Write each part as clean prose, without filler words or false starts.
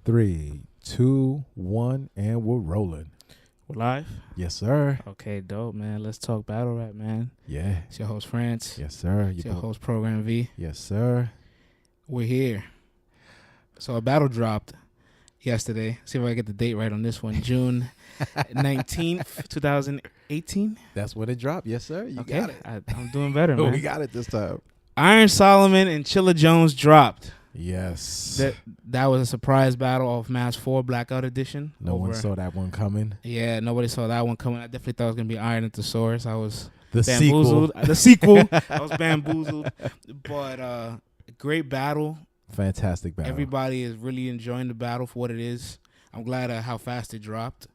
3, 2, 1, and we're rolling. We're live? Yes, sir. Okay, dope, man. Let's talk battle rap, man. Yeah. It's your host, France. Yes, sir. It's your host, Program V. Yes, sir. We're here. So a battle dropped yesterday. See if I get the date right on this one. June 19th, 2018. That's when it dropped. Yes, sir. You got it. I'm doing better, man. We got it this time. Iron Solomon and Chilla Jones dropped. Yes. That was a surprise battle of Mass 4 Blackout Edition. No one saw that one coming. Yeah, nobody saw that one coming. I definitely thought it was going to be Iron at the Source. I was bamboozled. The sequel. I was bamboozled. But great battle. Fantastic battle. Everybody is really enjoying the battle for what it is. I'm glad how fast it dropped.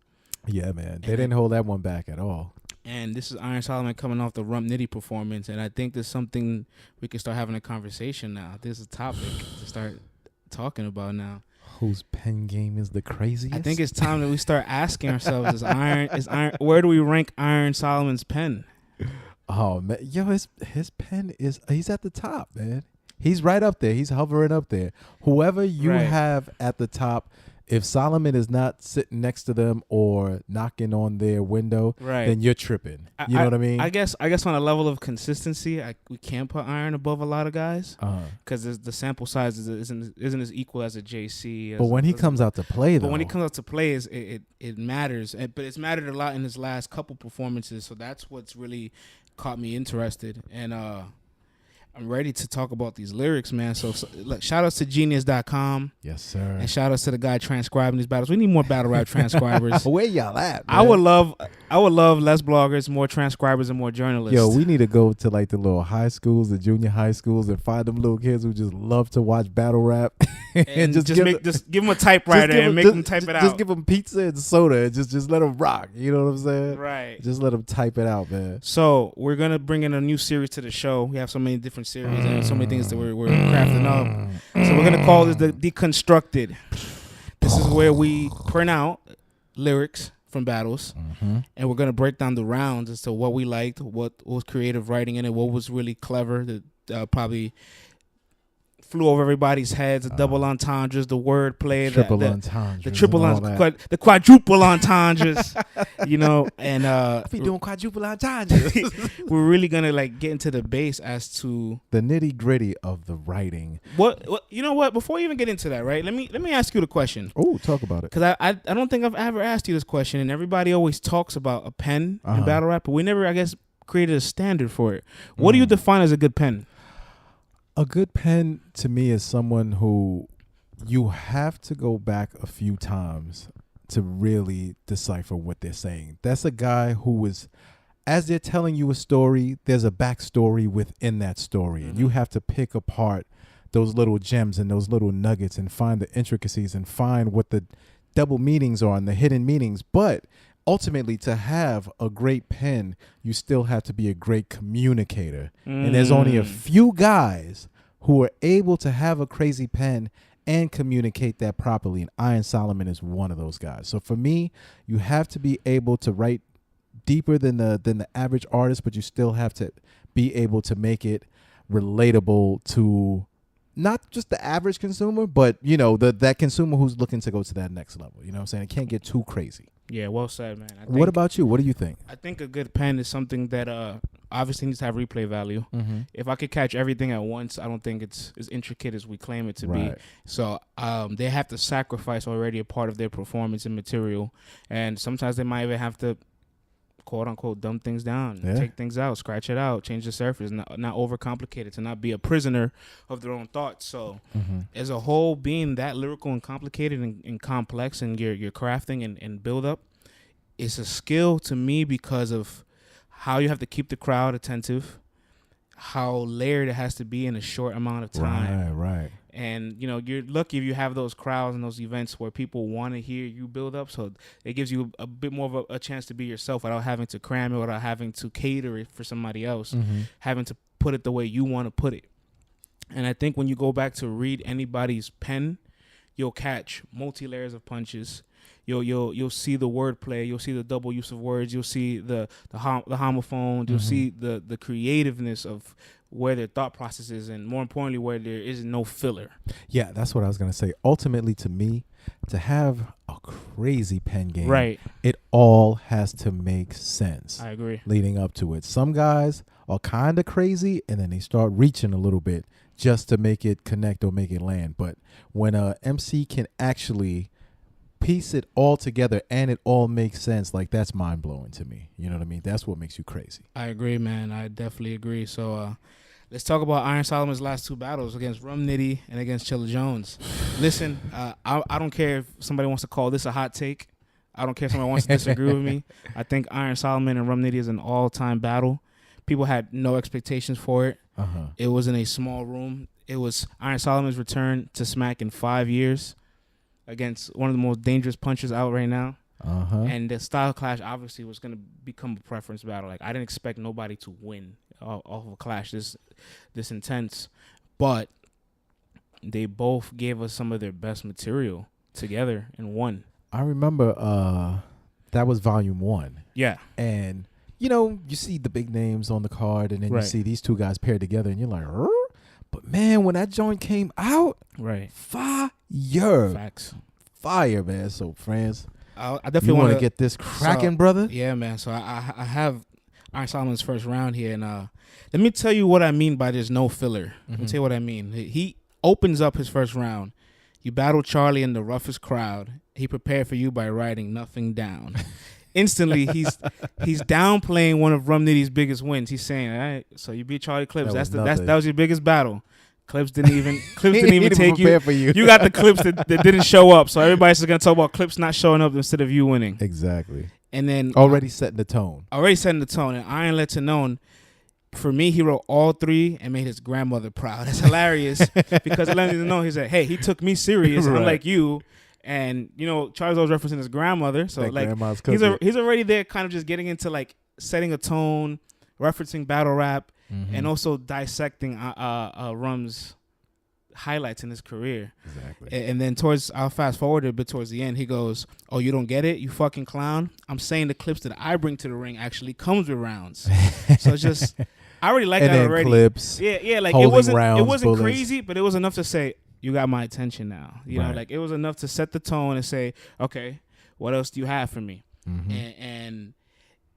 Yeah, man. They didn't hold that one back at all. And this is Iron Solomon coming off the Rum Nitty performance. And I think there's something we can start having a conversation now. There's a topic to start talking about now. Whose pen game is the craziest? I think it's time that we start asking ourselves, is Iron where do we rank Iron Solomon's pen? Oh, man. Yo, his pen is, he's at the top, man. He's right up there. He's hovering up there. Whoever you have at the top, if Solomon is not sitting next to them or knocking on their window, then you're tripping. You know what I mean? I guess on a level of consistency, we can't put Iron above a lot of guys because the sample size isn't as equal as a JC. But when he comes out to play, though. But when he comes out to play, it matters. But it's mattered a lot in his last couple performances, so that's what's really caught me interested. And I'm ready to talk about these lyrics, man. So shout outs to genius.com. Yes, sir. And shout outs to the guy transcribing these battles. We need more battle rap transcribers. Where y'all at, man? I would love less bloggers, more transcribers, and more journalists. Yo, we need to go to like the little high schools, the junior high schools, and find them little kids who just love to watch battle rap. and just give them a typewriter and make them type it out. Just give them pizza and soda and just let them rock. You know what I'm saying? Right. Just let them type it out, man. So we're going to bring in a new series to the show. We have so many different series and so many things that we're crafting up. So we're going to call this the Deconstructed. This is where we print out lyrics from battles, and we're going to break down the rounds as to what we liked, what was creative writing in it, what was really clever, that probably flew over everybody's heads, the double entendres, the wordplay, the quadruple entendres, you know, and I be doing quadruple entendres. We're really gonna get into the base as to the nitty gritty of the writing. What you know what? Before we even get into that, right? Let me ask you the question. Oh, talk about it. Because I don't think I've ever asked you this question, and everybody always talks about a pen in battle rap, but we never, I guess, created a standard for it. What do you define as a good pen? A good pen to me is someone who you have to go back a few times to really decipher what they're saying. That's a guy who is, as they're telling you a story, there's a backstory within that story. And you have to pick apart those little gems and those little nuggets and find the intricacies and find what the double meanings are and the hidden meanings. But ultimately, to have a great pen, you still have to be a great communicator. And there's only a few guys who are able to have a crazy pen and communicate that properly. And Iron Solomon is one of those guys. So for me, you have to be able to write deeper than the average artist, but you still have to be able to make it relatable to not just the average consumer, but, you know, that consumer who's looking to go to that next level. You know what I'm saying? It can't get too crazy. Yeah, well said, man. What about you? What do you think? I think a good pen is something that obviously needs to have replay value. If I could catch everything at once, I don't think it's as intricate as we claim it to be. So they have to sacrifice already a part of their performance and material. And sometimes they might even have to, quote unquote, dumb things down, take things out, scratch it out, change the surface, not overcomplicate it, to not be a prisoner of their own thoughts. So as a whole, being that lyrical and complicated and complex and your crafting and build up is a skill to me because of how you have to keep the crowd attentive, how layered it has to be in a short amount of time. Right. And, you know, you're lucky if you have those crowds and those events where people want to hear you build up. So it gives you a bit more of a chance to be yourself without having to cram it, without having to cater it for somebody else, having to put it the way you want to put it. And I think when you go back to read anybody's pen, you'll catch multi-layers of punches. You'll see the wordplay. You'll see the double use of words. You'll see the homophones. You'll see the creativeness of where their thought process is, and more importantly, where there is no filler. Yeah, that's what I was gonna say. Ultimately, to me, to have a crazy pen game, Right. it all has to make sense. I agree. Leading up to it, some guys are kind of crazy, and then they start reaching a little bit just to make it connect or make it land. But when a MC can actually piece it all together and it all makes sense, like, that's mind blowing to me. You know what I mean? That's what makes you crazy. I agree, man. I definitely agree. So let's talk about Iron Solomon's last two battles against Rum Nitty and against Chilla Jones. Listen, I don't care if somebody wants to call this a hot take. I don't care if somebody wants to disagree with me. I think Iron Solomon and Rum Nitty is an all-time battle. People had no expectations for it. It was in a small room. It was Iron Solomon's return to Smack in 5 years against one of the most dangerous punchers out right now. And the style clash obviously was going to become a preference battle. Like, I didn't expect nobody to win off of a clash this intense, but they both gave us some of their best material together in one. I remember that was volume 1. Yeah. And, you know, you see the big names on the card, and then you see these two guys paired together, and you're like, "Rrr?" But man, when that joint came out, fire. Facts. Fire, man. So, friends, I definitely want to get this cracking, brother. Yeah, man. So I have Iron Solomon's first round here, and let me tell you what I mean by there's no filler. Let me tell you what I mean. He opens up his first round. You battle Charlie in the roughest crowd. He prepared for you by writing nothing down. Instantly, he's downplaying one of Rum Nitty's biggest wins. He's saying, "All right, so you beat Charlie Clips. That was your biggest battle. Clips didn't even take you. You got the Clips that didn't show up. So everybody's just gonna talk about Clips not showing up instead of you winning. Exactly. And then already setting the tone. And Iron lets it known. For me, he wrote all 3 and made his grandmother proud. That's hilarious because it let me know. He said, "Hey, he took me serious, unlike you." And, you know, Charles was referencing his grandmother. So, that like, he's already there kind of just getting into, like, setting a tone, referencing battle rap, and also dissecting Rum's highlights in his career. Exactly. And then I'll fast forward a bit towards the end. He goes, "Oh, you don't get it, you fucking clown? I'm saying the clips that I bring to the ring actually comes with rounds." So it's just, I already like that already. Clips. Yeah, like it wasn't bullets. crazy, but it was enough to say, you got my attention now. You know, like, it was enough to set the tone and say, okay, what else do you have for me? And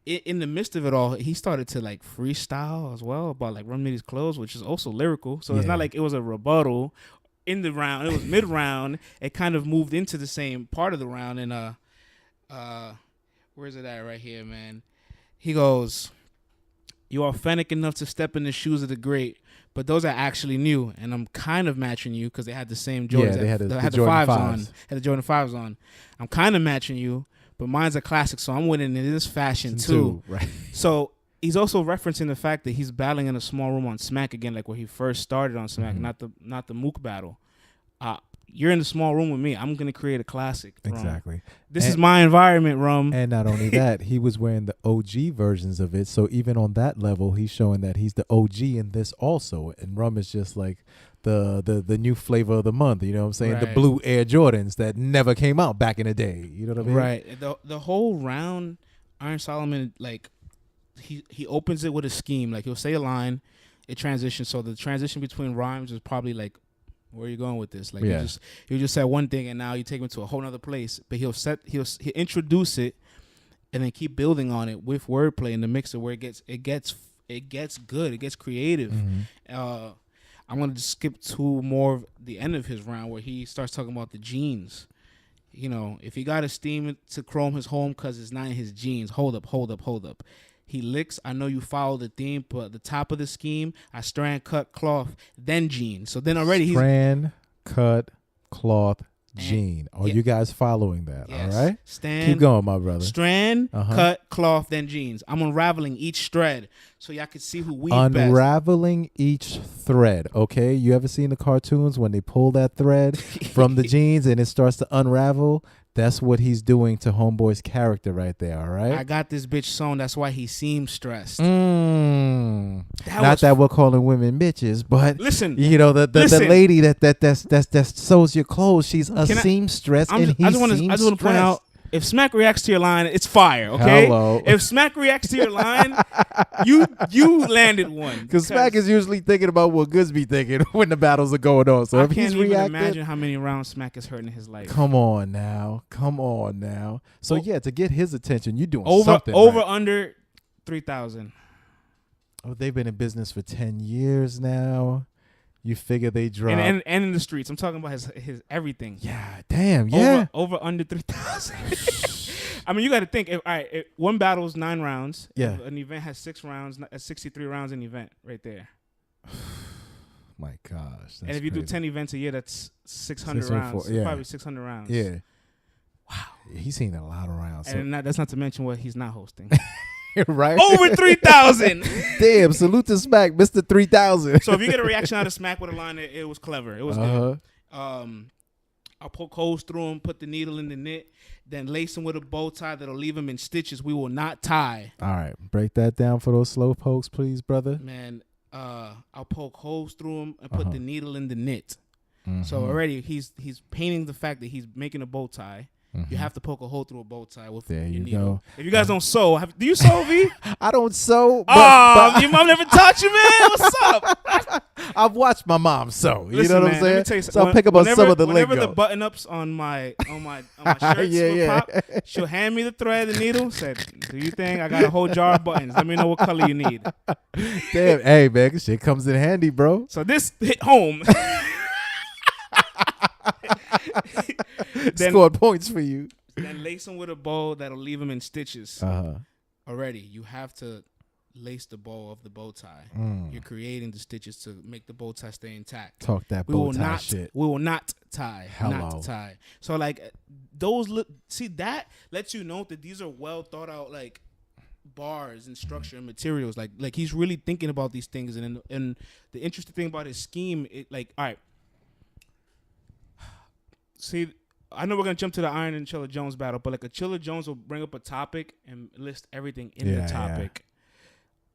in the midst of it all, he started to, like, freestyle as well about, like, Rum Nitty's clothes, which is also lyrical. So it's not like it was a rebuttal in the round. It was mid-round. It kind of moved into the same part of the round. And where's it at right here, man? He goes, "You're authentic enough to step in the shoes of the great, but those are actually new, and I'm kind of matching you," because they had the same Jordans. Yeah, they had the Jordan 5s on. Had the Jordan 5s on. "I'm kind of matching you, but mine's a classic, so I'm winning in this fashion too." Right. So he's also referencing the fact that he's battling in a small room on Smack again, like where he first started on Smack, not the Mook battle. You're in the small room with me. I'm going to create a classic. Rum. Exactly. This is my environment, Rum. And not only that, he was wearing the OG versions of it. So even on that level, he's showing that he's the OG in this also. And Rum is just like the new flavor of the month. You know what I'm saying? Right. The blue Air Jordans that never came out back in the day. You know what I mean? Right. The whole round, Iron Solomon, like, he opens it with a scheme. Like, he'll say a line, it transitions. So the transition between rhymes is probably like, where are you going with this? Like, you just said one thing and now you take him to a whole nother place. But he'll introduce it and then keep building on it with wordplay in the mixer where it gets good. It gets creative. I'm gonna just skip to more of the end of his round where he starts talking about the jeans. You know, if he got a steam to chrome his home because it's not in his jeans. Hold up. He licks, I know you follow the theme, but at the top of the scheme, I strand, cut, cloth, then jean. So then already strand, cut, cloth, jean. Are you guys following that? Yes. All right? Keep going, my brother. Strand, cut, cloth, then jeans. I'm unraveling each thread so y'all can see who we Unraveling each thread, okay? You ever seen the cartoons when they pull that thread from the jeans and it starts to unravel? That's what he's doing to Homeboy's character right there, all right? I got this bitch sewn. That's why he seems stressed. Not that we're calling women bitches, but listen, you know the lady that sews your clothes. She's a seamstress, and he's I just want to point out if Smack reacts to your line, it's fire. Okay. Hello. If Smack reacts to your line, you landed one. Because Smack is usually thinking about what Goods be thinking when the battles are going on. So I if can't he's even reacting, imagine how many rounds Smack has hurt in his life. Come on now. So yeah, to get his attention, you're doing over something right. under 3,000. Oh, they've been in business for 10 years now. You figure they drop. And in the streets. I'm talking about his everything. Yeah, damn, yeah. Over under 3,000. I mean, you got to think. If one battle is 9 rounds. Yeah. If an event has 6 rounds, 63 rounds an event right there. My gosh. And if you do 10 events a year, that's 600 rounds. Yeah. Probably 600 rounds. Yeah. Wow. He's seen a lot of rounds. And that's not to mention what he's not hosting. Right? Over 3,000. Damn, salute to Smack, Mr. 3,000. So if you get a reaction out of Smack with a line, it was clever. It was good. I'll poke holes through him, put the needle in the knit, then lace him with a bow tie that'll leave him in stitches. We will not tie. All right, break that down for those slow pokes, please, brother. Man, I'll poke holes through him and put the needle in the knit. Mm-hmm. So already he's painting the fact that he's making a bow tie. Mm-hmm. You have to poke a hole through a bow tie with there your you needle. go. If you guys don't sew, do you sew, V? I don't sew. Your mom never taught you, man. What's up? I've watched my mom sew. You Listen, know what man, I'm saying? let me tell you So I'll pick up on some of the lingo. Whenever the button ups on my shirts will pop, she'll hand me the thread, the needle. Said, "Do you think I got a whole jar of buttons? Let me know what color you need." Damn, hey man, shit comes in handy, bro. So this hit home. Scored points for you. Then lace him with a bow that'll leave him in stitches. Already, you have to lace the bow of the bow tie. You're creating the stitches to make the bow tie stay intact. Talk that bow tie shit. We will not tie. Hello. Not tie. So like see that lets you know that these are well thought out like bars and structure and materials. Like he's really thinking about these things. And the interesting thing about his scheme, all right. See, I know we're going to jump to the Iron and Chilla Jones battle, but like a Chilla Jones will bring up a topic and list everything in the topic.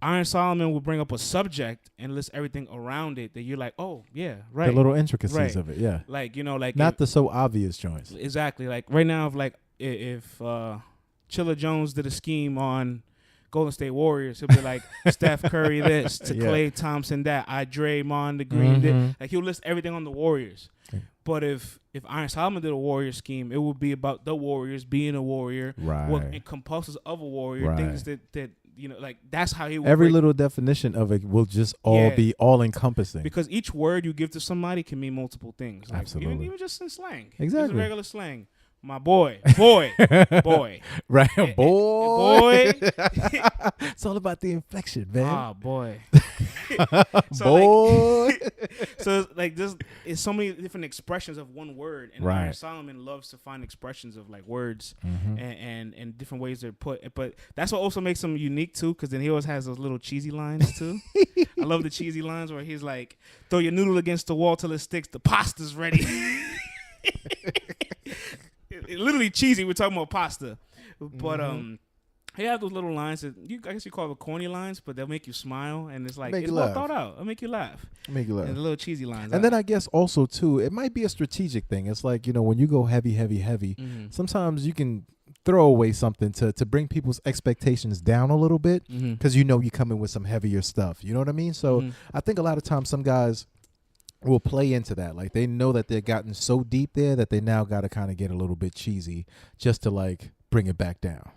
Yeah. Iron Solomon will bring up a subject and list everything around it that you're like, oh, yeah, right. The little intricacies of it, yeah. Like, like. Not the so obvious joints. Exactly. Like right now, if Chilla Jones did a scheme on Golden State Warriors, he'll be like, Steph Curry this, to Klay Thompson that, I Draymond the Green this. Like he'll list everything on the Warriors. Yeah. But if Iron Solomon did a Warrior scheme, it would be about the Warriors being a Warrior, right? What encompasses of a Warrior, right. Things that like that's how he would every little definition of it will just all be all encompassing. Because each word you give to somebody can mean multiple things. Like absolutely, even just in slang, exactly, just regular slang. My boy, boy, right, boy. It's all about the inflection, man. Ah, boy. Boy. So like this is so many different expressions of one word, and right. Iron Solomon loves to find expressions of like words and different ways they're put. But that's what also makes him unique too, because then he always has those little cheesy lines too. I love the cheesy lines where he's like, "Throw your noodle against the wall till it sticks. The pasta's ready." It literally cheesy. We're talking about pasta, but he have those little lines that I guess you call it corny lines, but they'll make you smile, and it's like it's well thought out. It'll make you laugh. Make you laugh. And the little cheesy lines. And then I guess also too, it might be a strategic thing. It's like when you go heavy, sometimes you can throw away something to bring people's expectations down a little bit because you come in with some heavier stuff. You know what I mean? So I think a lot of times some guys will play into that. Like they know that they've gotten so deep there that they now got to kind of get a little bit cheesy just to like bring it back down,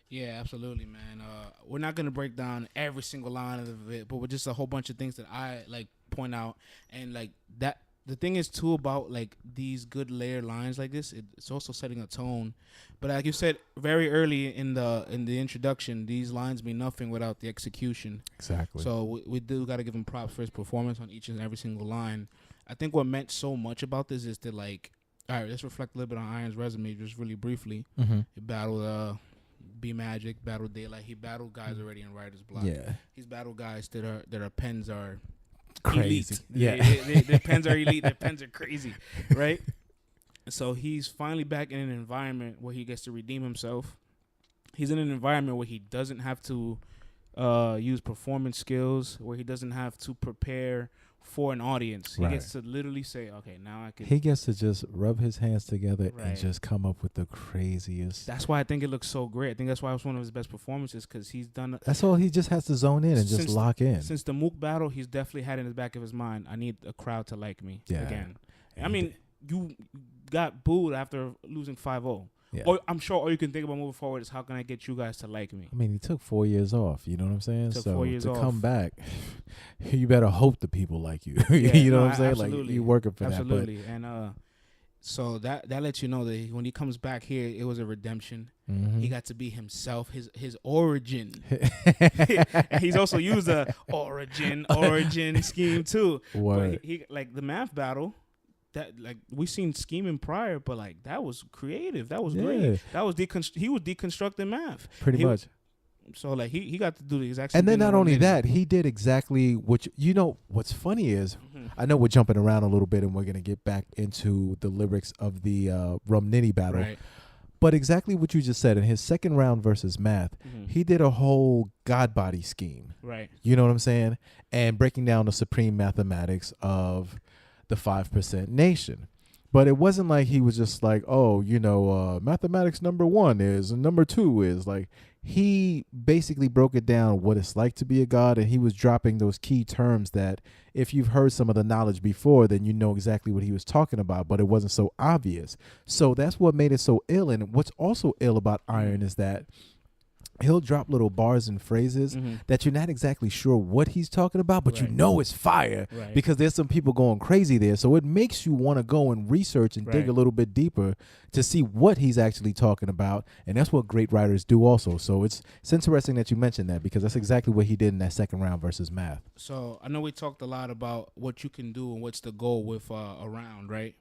Yeah, absolutely, man. We're not going to break down every single line of it, but with just a whole bunch of things that I like point out. And like that, the thing is too about like these good layered lines like this, it's also setting a tone. But like you said very early in the introduction, these lines mean nothing without the execution. Exactly. So we do got to give him props for his performance on each and every single line. I think what meant so much about this is that like, all right, let's reflect a little bit on Iron's resume just really briefly. He battled B Magic, battled Daylight. He battled guys already in writer's block. Yeah. He's battled guys that are pens are crazy. Elite. Yeah. Their pens are elite. Their pens are crazy, right? So he's finally back in an environment where he gets to redeem himself. He's in an environment where he doesn't have to use performance skills, where he doesn't have to prepare for an audience. He Right. gets to literally say, okay, now I can. He gets to just rub his hands together Right. and just come up with the craziest. That's why I think it looks so great. I think that's why it was one of his best performances, because he's done. That's all. He just has to zone in and just lock in. Since the Mook battle, he's definitely had in the back of his mind, I need a crowd to like me again. And I mean, you got booed after losing 5-0. Yeah. Or I'm sure all you can think about moving forward is how can I get you guys to like me. I mean, he took 4 years off. You know what I'm saying? Took so 4 years to off. come back, you better hope the people like you. Yeah, you know no, what I'm saying? absolutely. Like you working for absolutely. that. And so that lets you know that when he comes back here, it was a redemption. Mm-hmm. He got to be himself, his origin. And he's also used the origin scheme too. Word. But he like the math battle. That like we seen scheming prior, but like that was creative. That was great. That was he was deconstructing math. Pretty much. So like he got to do the exact same And then thing not only that, he did exactly what you know. What's funny is, I know we're jumping around a little bit, and we're gonna get back into the lyrics of the Rum Nitty battle. Right. But exactly what you just said in his second round versus math, he did a whole God body scheme. Right. You know what I'm saying? And breaking down the supreme mathematics of the 5% nation. But it wasn't like he was just like, oh, you know, mathematics number 1 is and number 2 is. Like, he basically broke it down what it's like to be a god, and he was dropping those key terms that if you've heard some of the knowledge before, then you know exactly what he was talking about, but it wasn't so obvious. So that's what made it so ill. And what's also ill about Iron is that he'll drop little bars and phrases that you're not exactly sure what he's talking about, but you know it's fire because there's some people going crazy there. So it makes you want to go and research and dig a little bit deeper to see what he's actually talking about. And that's what great writers do also. So it's interesting that you mentioned that because that's exactly what he did in that second round versus math. So I know we talked a lot about what you can do and what's the goal with a round, right?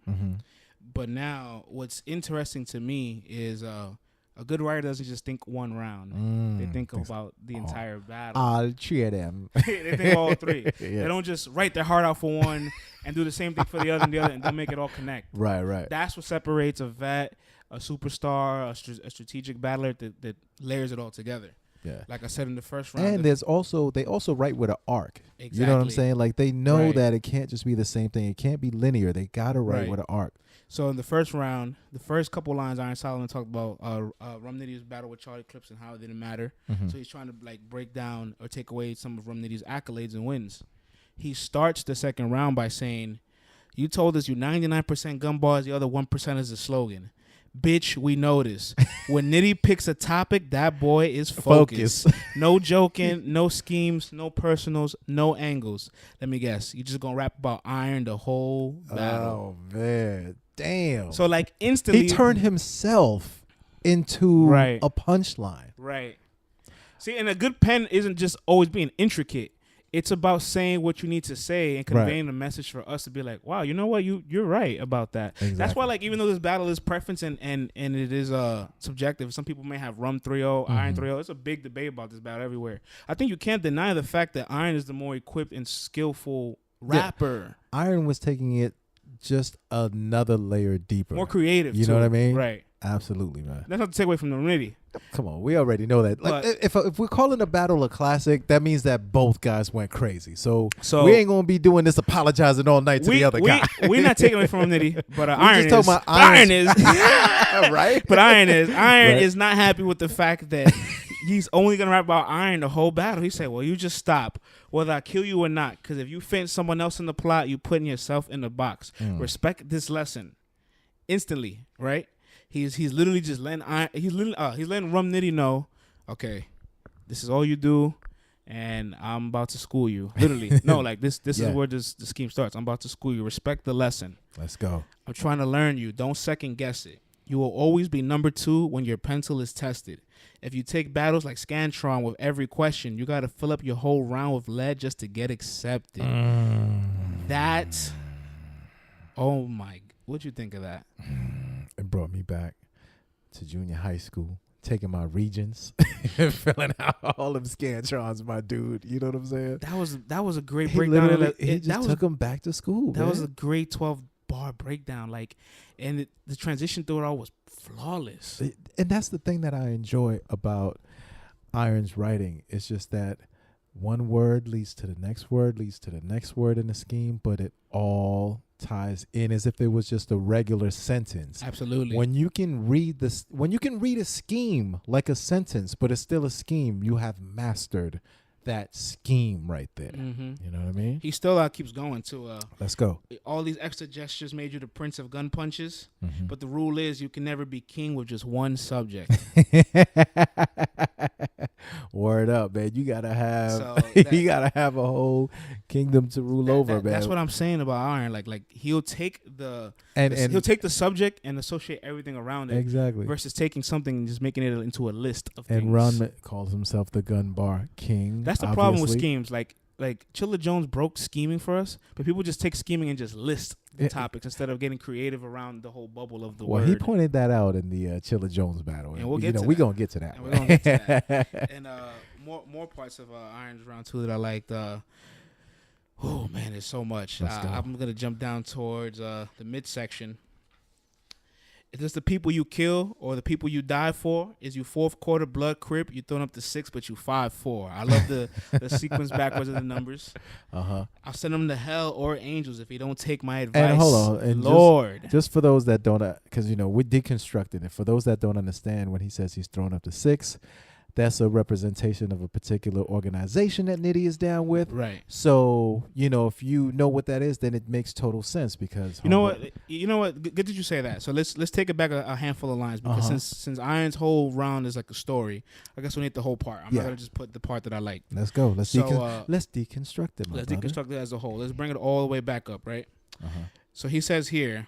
But now what's interesting to me is a good writer doesn't just think one round. They think about the entire battle. I'll cheer them. They think all three. They don't just write their heart out for one and do the same thing for the other and don't make it all connect. Right. That's what separates a vet, a superstar, a strategic battler that layers it all together. Yeah. Like I said in the first round. And they also write with an arc. Exactly. You know what I'm saying? Like they know that it can't just be the same thing. It can't be linear. They got to write with an arc. So in the first round, the first couple lines, Iron Solomon talked about Rum Nitty's battle with Charlie Clips and how it didn't matter. So he's trying to like break down or take away some of Rum Nitty's accolades and wins. He starts the second round by saying, "You told us you 99% gumbars, the other 1% is a slogan. Bitch, we know this. When Nitty picks a topic, that boy is focused. No joking, no schemes, no personals, no angles. Let me guess, you just gonna rap about Iron the whole battle." Oh man, damn. So like instantly, he turned himself into a punchline. Right. See, and a good pen isn't just always being intricate. It's about saying what you need to say and conveying the message for us to be like, wow, you know what? You're right about that. Exactly. That's why, like, even though this battle is preference and it is subjective, some people may have Rum 3-0, Iron 3-0. It's a big debate about this battle everywhere. I think you can't deny the fact that Iron is the more equipped and skillful rapper. Yeah. Iron was taking it just another layer deeper. More creative, You know what I mean? Right. Absolutely, man. That's not to take away from the Nitty. Come on, we already know that. Like, if we're calling a battle a classic, that means that both guys went crazy. So we ain't gonna be doing this apologizing all night to the other guy. We're not taking away from Nitty, but Iron is. Iron is right. But Iron is not happy with the fact that he's only gonna rap about Iron the whole battle. He said, "Well, you just stop, whether I kill you or not, because if you fence someone else in the plot, you putting yourself in the box. Respect this lesson instantly, right?" He's literally just letting he's letting Rum Nitty know, okay, this is all you do, and I'm about to school you. Literally, no, like this is where the scheme starts. I'm about to school you. Respect the lesson. Let's go. I'm trying to learn you. Don't second guess it. You will always be number 2 when your pencil is tested. If you take battles like Scantron with every question, you got to fill up your whole round with lead just to get accepted. That, oh my, what'd you think of that? It brought me back to junior high school, taking my regents, filling out all them Scantrons, my dude. You know what I'm saying? That was a great breakdown. He just took him back to school. That was a great 12-bar breakdown. Like, and the transition through it all was flawless. And that's the thing that I enjoy about Iron's writing. It's just that one word leads to the next word, leads to the next word in the scheme, but it all ties in as if it was just a regular sentence. Absolutely. When you can read a scheme like a sentence, but it's still a scheme, you have mastered that scheme right there. Mm-hmm. You know what I mean? He still keeps going to let's go. All these extra gestures made you the prince of gun punches, Mm-hmm. but the rule is you can never be king with just one subject. Word up, man. You gotta have you gotta have a whole kingdom to rule over, man. That's what I'm saying about Iron. Like he'll take he'll take the subject and associate everything around it. Exactly. Versus taking something and just making it into a list of things. And Ron calls himself the gun bar king. That's the problem with schemes. Like Chilla Jones broke scheming for us, but people just take scheming and just list the topics instead of getting creative around the whole bubble of the word. Well, he pointed that out in the Chilla Jones battle. And we're gonna get to that. And we're gonna get to that. And more parts of Iron's round 2 that I liked. Oh man, there's so much. I'm gonna jump down towards the midsection. Is this the people you kill or the people you die for? Is you fourth quarter blood crip? You throwing up the 6, but you 5'4". I love the sequence backwards of the numbers. I'll send them to hell or angels if you don't take my advice. And hold on, and Lord. Just for those that don't, because we're deconstructing it. For those that don't understand, when he says he's throwing up the 6, that's a representation of a particular organization that Nitty is down with. Right. So, if you know what that is, then it makes total sense because You know what? Good that you say that. So let's take it back a handful of lines because since Iron's whole round is like a story, I guess we need the whole part. I'm not gonna just put the part that I like. Let's go. Let's deconstruct it. Let's deconstruct it as a whole. Let's bring it all the way back up, right? So he says here,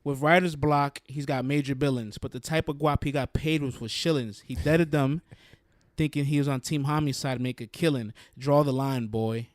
with writer's block, he's got major billings, but the type of guap he got paid was for shillings. He deaded them, thinking he was on Team Hami's side, make a killing. Draw the line, boy.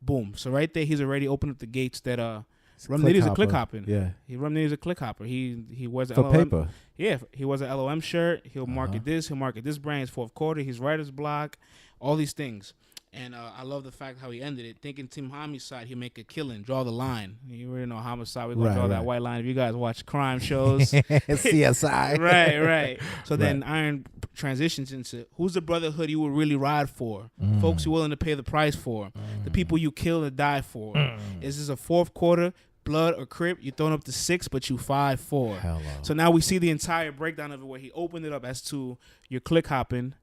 Boom. So right there, he's already opened up the gates that Rum Nitty's a click hopping. Yeah. Rum Nitty's a click hopper. He wears an for LOM. paper. Yeah, he wears an LOM shirt. He'll market this. He'll market this brand. It's fourth quarter. He's writer's block. All these things. And I love the fact how he ended it. Thinking Team Hami's side, he'll make a killing, draw the line. You already know Homicide. We're going to draw that white line. If you guys watch crime shows. CSI. Right. So then Iron transitions into who's the brotherhood you would really ride for? Folks you're willing to pay the price for? The people you kill and die for? Is this a fourth quarter? Blood or crip, you throwing up the 6, but you 5'4". Hello. So now we see the entire breakdown of it where he opened it up as to your click hopping.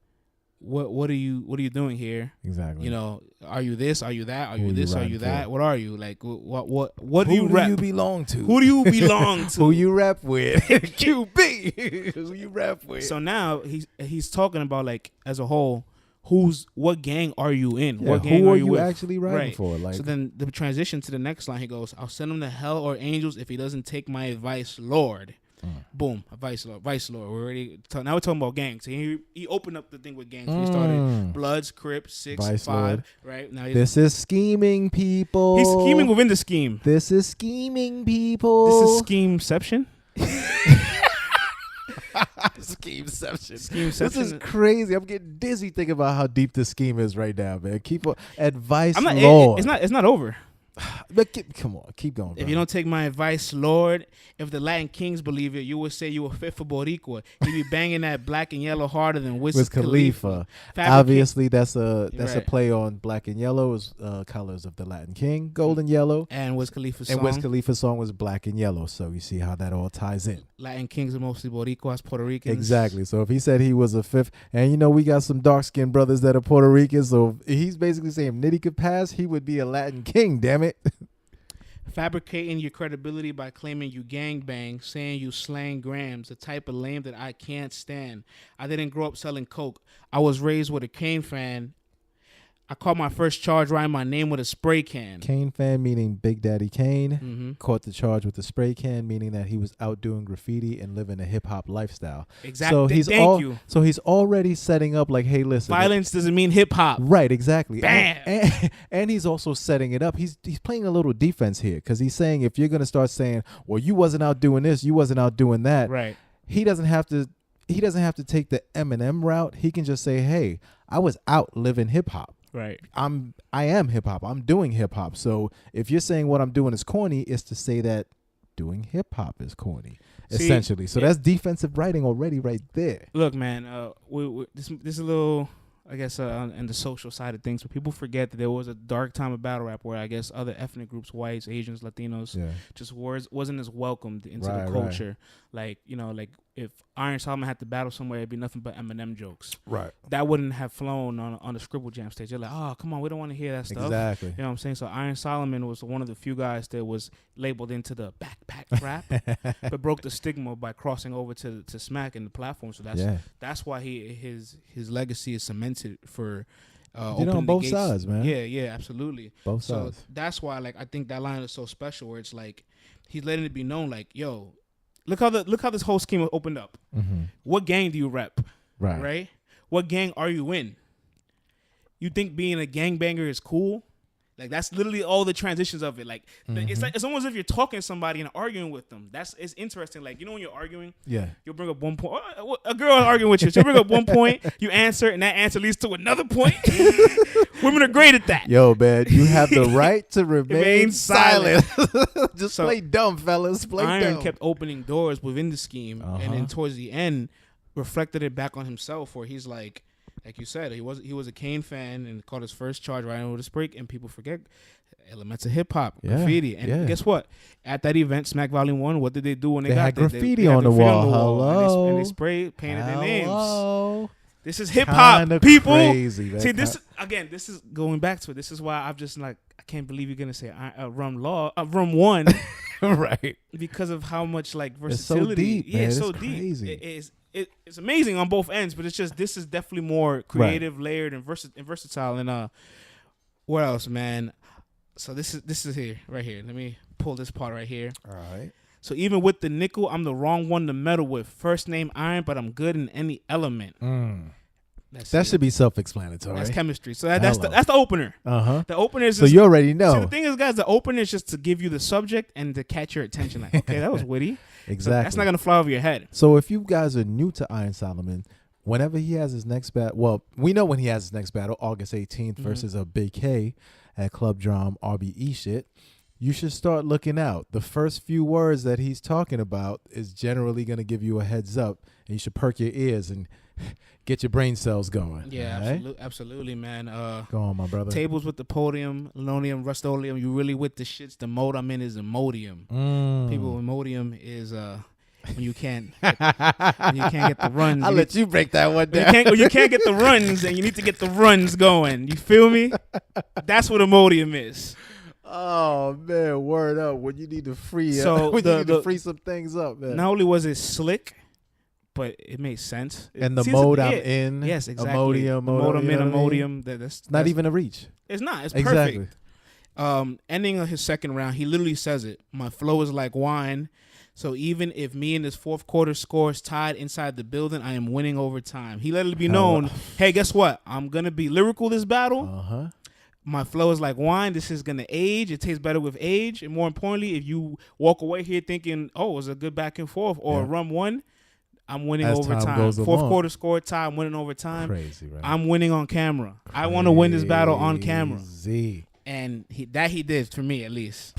What are you doing here? Exactly. Are you this? Are you that? Are you this? Are you that? What are you? Like what do you rep? Who you belong to? Who do you belong to? Who you rep with? QB. Who you rep with? So now he's talking about like as a whole, what gang are you in? Yeah, what gang who are you with? Actually riding for? Like, so then the transition to the next line, he goes, I'll send him to hell or angels if he doesn't take my advice, Lord. Boom, Vice Lord. We're already now we're talking about gangs. He opened up the thing with gangs. He started Bloods, Crips, 6, Vice 5. Lord. Right now, this is scheming, people. He's scheming within the scheme. This is scheming, people. This is schemeception. Schemeception. This is crazy. I'm getting dizzy thinking about how deep this scheme is right now, man. Keep advice, Lord. It's not over. But come on, keep going. Bro. If you don't take my advice, Lord, if the Latin kings believe it, you would say you were fit for Boricua. He be banging that black and yellow harder than Wiz Khalifa. Obviously, that's a play on black and yellow is colors of the Latin king, gold and yellow. And Wiz Khalifa's song. And Wiz Khalifa's song was black and yellow. So you see how that all ties in. Latin kings are mostly Boricuas, Puerto Ricans. Exactly. So if he said he was a fifth, and we got some dark-skinned brothers that are Puerto Ricans, so he's basically saying if Nitty could pass, he would be a Latin king, damn it. Fabricating your credibility by claiming you gangbang, saying you slang grams, the type of lame that I can't stand. I didn't grow up selling coke. I was raised with a Kane fan. I caught my first charge writing my name with a spray can. Kane fan meaning Big Daddy Kane. Caught the charge with the spray can, meaning that he was out doing graffiti and living a hip hop lifestyle. Exactly. So So he's already setting up like, hey, listen. Violence doesn't mean hip hop. Right, exactly. Bam. And he's also setting it up. He's playing a little defense here because he's saying if you're gonna start saying, well, you wasn't out doing this, you wasn't out doing that. Right. He doesn't have to take the Eminem route. He can just say, hey, I was out living hip hop. Right. I am hip hop. I'm doing hip hop. So if you're saying what I'm doing is corny, is to say that doing hip hop is corny, See, essentially. So that's defensive writing already right there. Look, man, this is a little, I guess, on the social side of things, but people forget that there was a dark time of battle rap where I guess other ethnic groups, whites, Asians, Latinos, just wasn't as welcomed into the culture. Like, you know, like if Iron Solomon had to battle somewhere, it'd be nothing but Eminem jokes. Right. That wouldn't have flown on the Scribble Jam stage. They're like, oh, come on, we don't want to hear that stuff. Exactly. You know what I'm saying? So Iron Solomon was one of the few guys that was labeled into the backpack rap, but broke the stigma by crossing over to smack in the platform. So that's why his legacy is cemented for on both sides, man. Yeah, absolutely. Both so sides. That's why, like, I think that line is so special, where it's like he's letting it be known, like, yo, look how this whole scheme opened up. Mm-hmm. What gang do you rep? Right. What gang are you in? You think being a gangbanger is cool? Like, that's literally all the transitions of it. Like, it's almost as if you're talking to somebody and arguing with them. It's interesting. Like, you know, when you're arguing, you'll bring up one point. A girl is arguing with you. She'll bring up one point, you answer, and that answer leads to another point. Women are great at that. Yo, man, you have the right to remain silent. Just play dumb, fellas. Play Iron dumb. kept opening doors within the scheme, and then towards the end, reflected it back on himself, where he's like you said, he was a Kane fan and caught his first charge right over the break, and people forget elements of hip hop, graffiti, and guess what? At that event, Smack Volume 1, what did they do when they got had there? graffiti on the wall. Hello, and they sprayed, painted their names. This is hip hop, Kinda people. Crazy, see, this is going back to it. This is why I'm just like, I can't believe you're gonna say Rum 1, right? Because of how much like versatility. It's so deep, man. It's so crazy. deep. It's amazing on both ends, but it's just this is definitely more creative, layered, and versatile. And what else, man? So this is here, right here. Let me pull this part right here. All right. So even with the nickel, I'm the wrong one to meddle with. First name Iron, but I'm good in any element. That should be self-explanatory. That's chemistry. So that's the opener. The opener is so you already know. So the thing is, guys, the opener is just to give you the subject and to catch your attention. Like, okay, that was witty. Exactly. So that's not gonna fly over your head. So if you guys are new to Iron Solomon, whenever he has his next battle, well, we know when he has his next battle, August 18th versus a Big K at Club Drum RBE shit. You should start looking out. The first few words that he's talking about is generally going to give you a heads up, and you should perk your ears and get your brain cells going. Yeah, absolutely, man. Go on, my brother. Tables with the podium, linoleum, rustolium. You really with the shits. The mode I'm in is Imodium. People, Imodium is when you can't get the runs. I'll let you break that one down. You can't get the runs, and you need to get the runs going. You feel me? That's what Imodium is. Oh man, word up! When you need to free, you need to free some things up, man. Not only was it slick, but it made sense. And the mode I'm in, yes, exactly. Imodium. That's not even a reach. It's not. It's exactly. Perfect. Ending of his second round, he literally says it. My flow is like wine. So even if me and this fourth quarter scores tied inside the building, I am winning over time. He let it be known. Hey, guess what? I'm gonna be lyrical this battle. My flow is like wine. This is going to age. It tastes better with age. And more importantly, if you walk away here thinking, oh, it was a good back and forth or Rum 1, I'm winning over time. Fourth quarter score tie, I'm winning over time. Crazy, right? I'm winning on camera. I want to win this battle on camera. And he did for me, at least.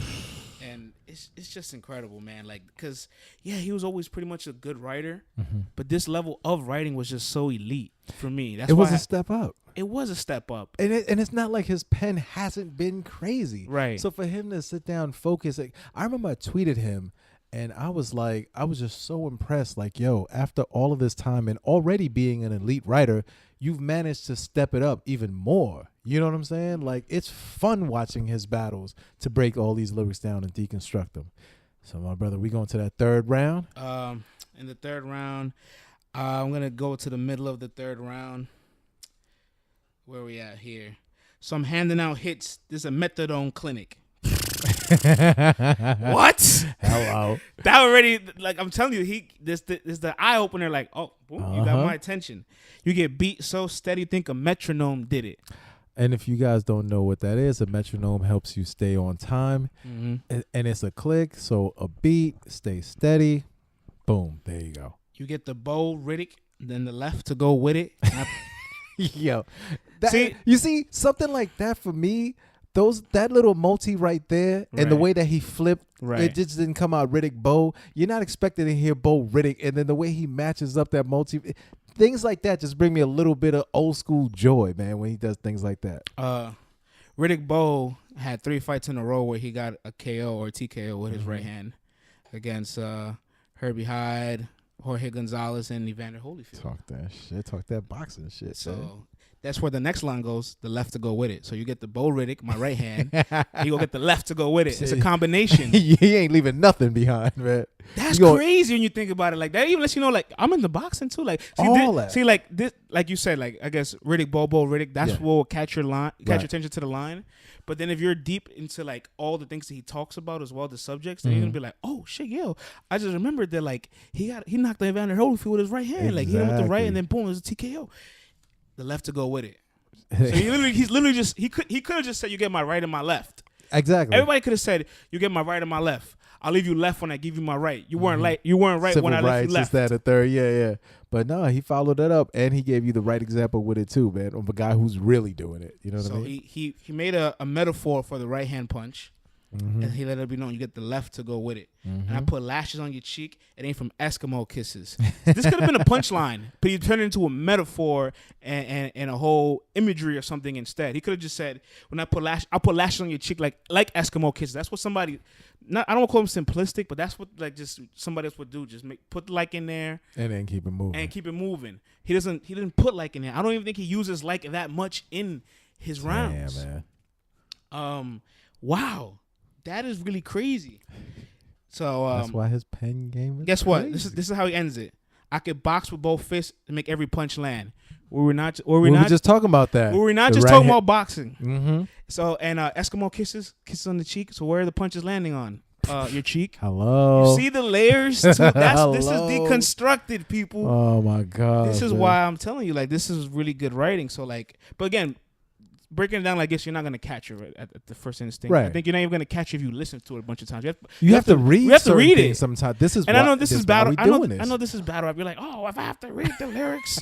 And it's just incredible, man. Like, because, he was always pretty much a good writer. But this level of writing was just so elite for me. It was a step up. It was a step up. And it's not like his pen hasn't been crazy. Right. So for him to sit down, focus. I remember I tweeted him, and I was just so impressed. Like, yo, after all of this time and already being an elite writer, you've managed to step it up even more. You know what I'm saying? Like, it's fun watching his battles to break all these lyrics down and deconstruct them. So, my brother, we going to that third round? In the third round, I'm going to go to the middle of the third round. Where we at here? So I'm handing out hits. This is a methadone clinic. What? Hello. That already, like, I'm telling you, this the eye opener. Like, oh, boom, you got my attention. You get beat so steady, think a metronome did it. And if you guys don't know what that is, a metronome helps you stay on time, and it's a click. So a beat, stay steady, boom, there you go. You get the bow, Riddick, then the left to go with it. Yo, you see something like that for me that little multi right there, and the way that he flipped, it just didn't come out Riddick Bo. You're not expecting to hear Bo Riddick, and then the way he matches up that multi, things like that just bring me a little bit of old school joy, man, when he does things like that. Riddick Bowe had 3 fights in a row where he got a KO or TKO with his right hand against Herbie Hyde, Jorge Gonzalez, and Evander Holyfield. Talk that shit. Talk that boxing shit. So man. That's where the next line goes, the left to go with it. So you get the Bo Riddick, my right hand. You go get the left to go with it. It's a combination. He ain't leaving nothing behind, man. That's crazy when you think about it. Like that even lets you know, like, I'm in the boxing too. Like see, like this, like you said, like I guess Riddick, Bo Riddick, that's what will catch your your attention to the line. But then if you're deep into like all the things that he talks about as well, the subjects, then you're gonna be like, oh shit, yo, I just remembered that like he knocked the Evander Holyfield with his right hand. Exactly. Like he hit him with the right and then boom, it was a TKO. The left to go with it. So he's literally just he could have just said you get my right and my left. Exactly. Everybody could have said you get my right and my left. I'll leave you left when I give you my right. You weren't right. You weren't right Civil when I left you left. That a third. Yeah. But no, he followed that up and he gave you the right example with it too, man, of a guy who's really doing it. You know what I mean? So he made a metaphor for the right hand punch. And he let it be known you get the left to go with it. And I put lashes on your cheek. It ain't from Eskimo kisses. This could have been a punchline, but he turned it into a metaphor and a whole imagery or something instead. He could have just said, "When I put lashes on your cheek like Eskimo kisses." That's what somebody. I don't want to call him simplistic, but that's what like just somebody else would do. Just put like in there and then keep it moving. He didn't put like in there. I don't even think he uses like that much in his rounds. Yeah, man. Wow. That is really crazy. So that's why his pen game is guess crazy. What? This is how he ends it. I could box with both fists and make every punch land. We were just talking about that. We were not just talking about boxing. Mm-hmm. So and Eskimo kisses on the cheek. So where are the punches landing on? Your cheek. Hello. You see the layers? This is deconstructed, people. Oh my god. This is why I'm telling you, like, this is really good writing. So like, but again, breaking it down like this, you're not going to catch it at the first instinct. Right. I think you're not even going to catch it if you listen to it a bunch of times. You have to read. You have to read it sometimes. This is. And I know this is battle. I know this is battle rap. You're like, oh, if I have to read the lyrics,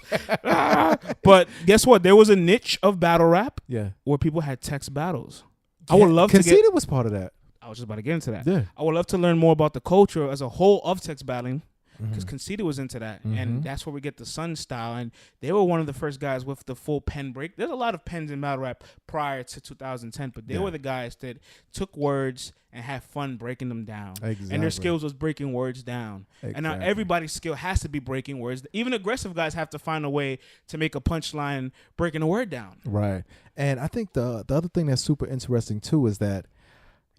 but guess what? There was a niche of battle rap. Yeah. Where people had text battles. I would love to get. Conceited was part of that. I was just about to get into that. Yeah. I would love to learn more about the culture as a whole of text battling. Because Conceited was into that, and that's where we get the Sun style, and they were one of the first guys with the full pen break. There's a lot of pens in battle rap prior to 2010, but they were the guys that took words and had fun breaking them down. Exactly. And their skills was breaking words down. Exactly. And now everybody's skill has to be breaking words. Even aggressive guys have to find a way to make a punchline breaking a word down. Right. And I think the other thing that's super interesting too is that,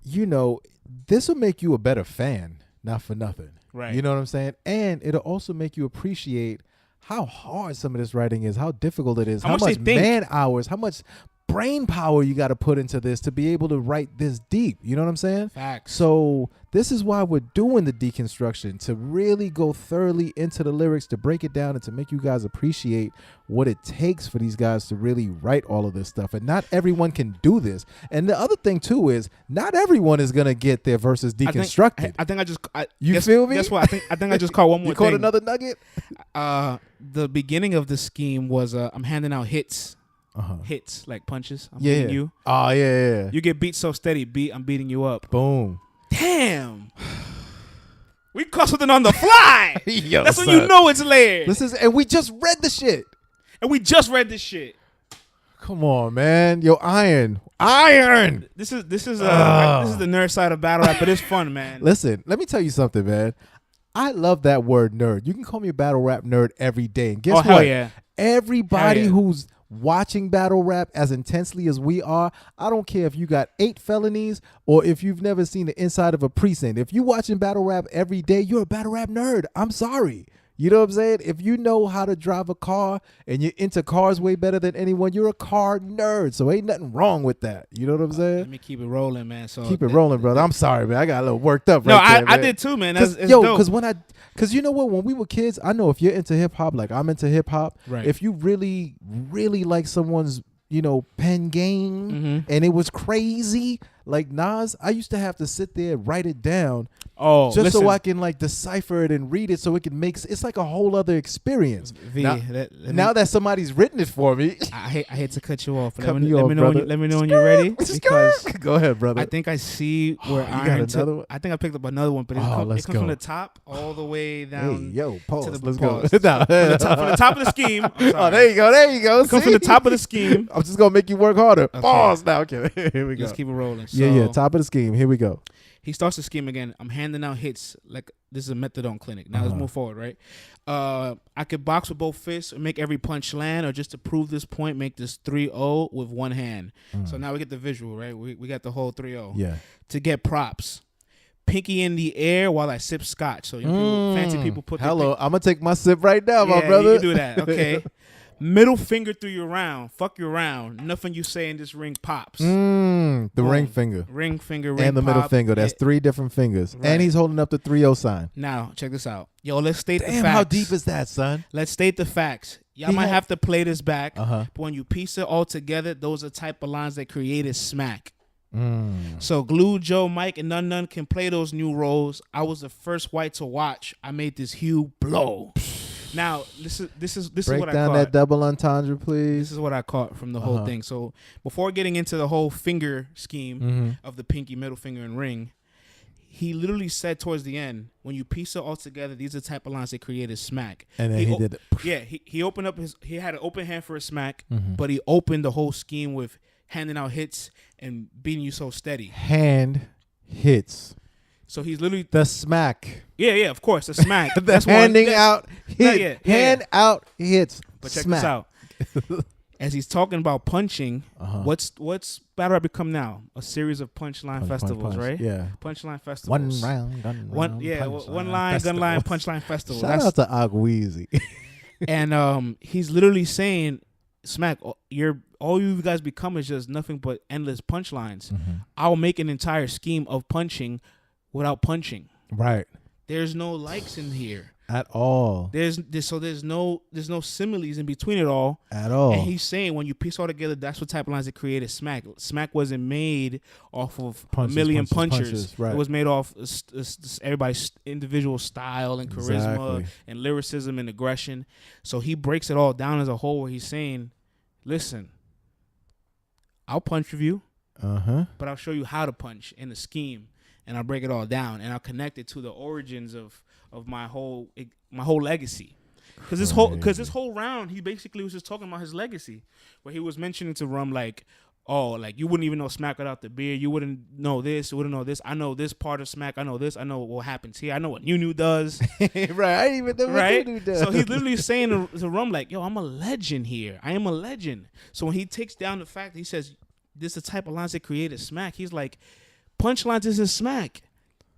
this will make you a better fan, not for nothing. Right. You know what I'm saying? And it'll also make you appreciate how hard some of this writing is, how difficult it is, how much man hours, how much brain power you got to put into this to be able to write this deep. You know what I'm saying? Facts. So this is why we're doing the deconstruction, to really go thoroughly into the lyrics, to break it down and to make you guys appreciate what it takes for these guys to really write all of this stuff. And not everyone can do this. And the other thing too is not everyone is going to get their verses deconstructed. You feel me? Guess what? I think I just caught one more thing. You caught another nugget? The beginning of the scheme was I'm handing out hits. Hits like punches. I'm beating you. Oh yeah. You get beat so steady. I'm beating you up. Boom. Damn. We caught something on the fly. Yo, that's when you know it's layered. And we just read the shit. Come on, man. Yo, iron. This is the nerd side of battle rap, but it's fun, man. Listen, let me tell you something, man. I love that word nerd. You can call me a battle rap nerd every day. And guess what? Hell yeah. Everybody who's watching battle rap as intensely as we are, I don't care if you got 8 felonies or if you've never seen the inside of a precinct. If you watching battle rap every day, you're a battle rap nerd. I'm sorry. You know what I'm saying? If you know how to drive a car and you're into cars way better than anyone, you're a car nerd. So ain't nothing wrong with that. You know what I'm saying? Let me keep it rolling, man. So keep it rolling, brother. I'm sorry, man. I got a little worked up. I did too, man. Because you know what? When we were kids, I know if you're into hip hop, like I'm into hip hop. Right. If you really, really like someone's, pen game and it was crazy, like Nas, I used to have to sit there, write it down, Oh, just listen. so I can like decipher it and read it, so it can make it's like a whole other experience. Now that somebody's written it for me, I hate to cut you off. Let me know when you're ready. Because go ahead, brother. I think I see where I think I picked up another one, but it comes from the top all the way down. Hey, yo, pause. To the Let's pause. go. From the top of the scheme. Oh, there you go. Come from the top of the scheme. I'm just gonna make you work harder. Okay. Pause now. Okay, here we go. Let's keep it rolling. So, Yeah. Top of the scheme. Here we go. He starts the scheme again. I'm handing out hits like this is a methadone clinic. Now let's move forward, right? I could box with both fists or make every punch land, or just to prove this point, make this 3-0 with one hand. So now we get the visual, right? We got the whole 3-0. Yeah. To get props. Pinky in the air while I sip scotch. So fancy people put Hello, I'm gonna take my sip right now, my brother. You can do that. Okay. Middle finger through your round. Fuck your round. Nothing you say in this ring pops. The ring finger. Ring finger, and the middle finger. That's 3 different fingers. Right. And he's holding up the 3-0 sign. Now, check this out. Yo, let's state the facts. How deep is that, son? Let's state the facts. Y'all might have to play this back. But when you piece it all together, those are type of lines that created smack. So Glue, Joe, Mike, and none can play those new roles. I was the first white to watch. I made this hue blow. Now, this is what I caught. Break down that double entendre, please. This is what I caught from the whole thing. So before getting into the whole finger scheme of the pinky, middle finger, and ring, he literally said towards the end, when you piece it all together, these are the type of lines that created smack. And then he did it. Yeah, he opened up he had an open hand for a smack, but he opened the whole scheme with handing out hits and beating you so steady. Hand hits. So he's literally the smack. Yeah, of course, the smack. That's handing out hits. Hand out hits. But check this out. As he's talking about punching, what's battle rap become now? A series of punchline festivals, right? Yeah. Punchline festivals. One line, gun line, punchline festival. Shout out to Agweezy. And he's literally saying, Smack, all you guys become is just nothing but endless punchlines. I'll make an entire scheme of punching without punching. Right. There's no likes in here at all. There's no similes in between it all at all. And he's saying when you piece all together, that's what type of lines that created Smack. Smack wasn't made off of a million punchers. Right. It was made off everybody's individual style and charisma and lyricism and aggression. So he breaks it all down as a whole, where he's saying, "Listen, I'll punch with you, but I'll show you how to punch in the scheme." And I'll break it all down, and I'll connect it to the origins of my whole legacy. Because this whole round, he basically was just talking about his legacy, where he was mentioning to Rum like, "Oh, like you wouldn't even know Smack without the beer. You wouldn't know this. You wouldn't know this. I know this part of Smack. I know this. I know what happens here. I know what New does." Right. I didn't even know what New does. So he's literally saying to Rum like, "Yo, I'm a legend here. I am a legend." So when he takes down the fact, he says, "This is the type of lines that created Smack." He's like, punchlines isn't Smack.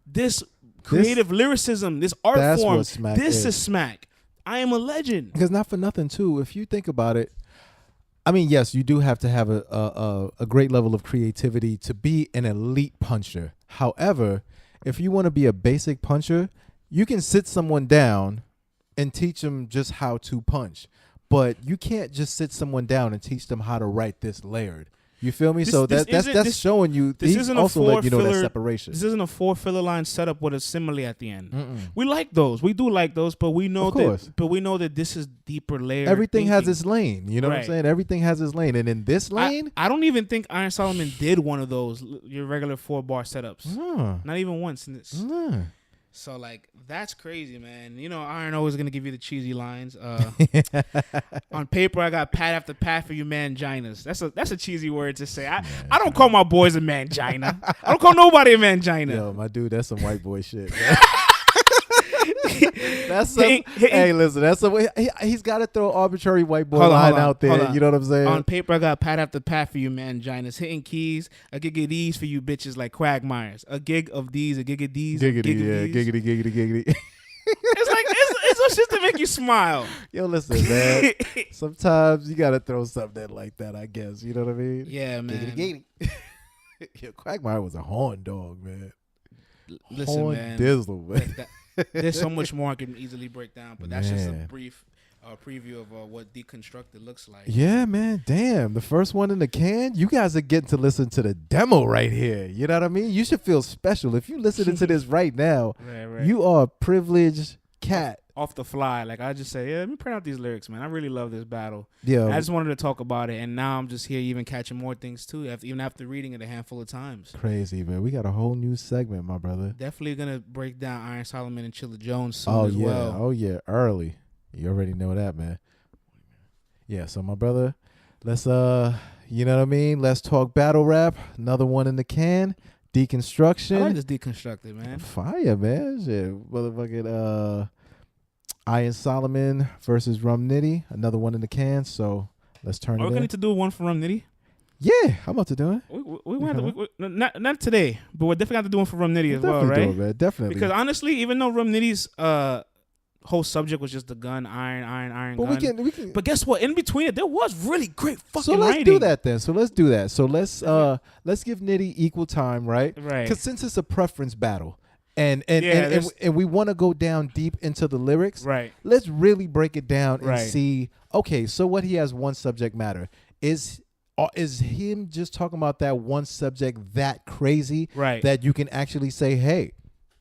This creative lyricism, this art form, this is Smack. I am a legend. Because not for nothing, too, if you think about it, I mean, yes, you do have to have a great level of creativity to be an elite puncher. However, if you want to be a basic puncher, you can sit someone down and teach them just how to punch. But you can't just sit someone down and teach them how to write this layered. You feel me? That's showing you. This isn't also letting you know that separation. This isn't a 4 filler line setup with a simile at the end. We like those. We do like those, but we know that this is deeper layer. Everything has its lane. You know what I'm saying? Everything has its lane, and in this lane, I don't even think Iron Solomon did one of those your regular 4-bar setups. Not even once in this. So like that's crazy, man. You know, Iron always gonna give you the cheesy lines. On paper, I got pat after pat for you manginas. That's a cheesy word to say. I don't call my boys a mangina. I don't call nobody a mangina. Yo, my dude, that's some white boy shit. That's some. Hey, listen, that's some. He's got to throw arbitrary white boy line out there. You know what I'm saying? On paper, I got pat after pat for you manginas. Hitting keys, a gig of these for you bitches like quagmires. A gig of these, a gig of these, giggity. It's like it's just to make you smile. Yo, listen, man. Sometimes you gotta throw something like that. I guess you know what I mean. Yeah, man. Giggity. Yo, Quagmire was a horn dog, man. Listen, horn man. Dizzle, man. There's so much more I can easily break down, but that's just a brief a preview of what Deconstructed looks like. Yeah, man. Damn, the first one in the can. You guys are getting to listen to the demo right here. You know what I mean? You should feel special if you listening to this right now. Right. You are a privileged cat. Off the fly, like I just say, yeah, let me print out these lyrics, man. I really love this battle. Yeah, I just wanted to talk about it, and now I'm just here even catching more things too, even after reading it a handful of times. Crazy, man. We got a whole new segment, my brother. Definitely gonna break down Iron Solomon and Chilla Jones soon as well. Oh yeah, early. You already know that, man. Yeah, so my brother, let's you know what I mean? Let's talk battle rap. Another one in the can. Deconstruction. I like this Deconstructed, man. Fire, man. Shit. Motherfucking Iron Solomon versus Rum Nitty. Another one in the can. So let's turn it. We're in. gonna need to do one for Rum Nitty. Yeah, I'm about to do it. We not today, but we're definitely going to do one for Rum Nitty as well, right? Do it, man. Definitely. Because honestly, even though Rum Nitty's whole subject was just the gun, iron, but gun. we can. But guess what? In between it, there was really great fucking So let's writing. do that then. So let's do that. So let's give Nitty equal time, right? Right. Because since it's a preference battle, and we want to go down deep into the lyrics, right? Let's really break it down and Right. see. Okay, so what he has one subject matter is him just talking about that one subject that crazy, Right. that you can actually say, hey,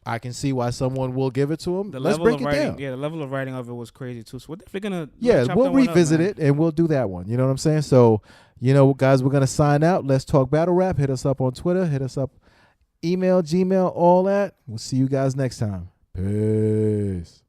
I can see why someone will give it to him. Let's break it writing, down. Yeah, the level of writing of it was crazy too. So we're definitely gonna We'll revisit it and we'll do that one. You know what I'm saying? So, you know, guys, we're gonna sign out. Let's talk battle rap. Hit us up on Twitter. Hit us up, email, Gmail, all that. We'll see you guys next time. Peace.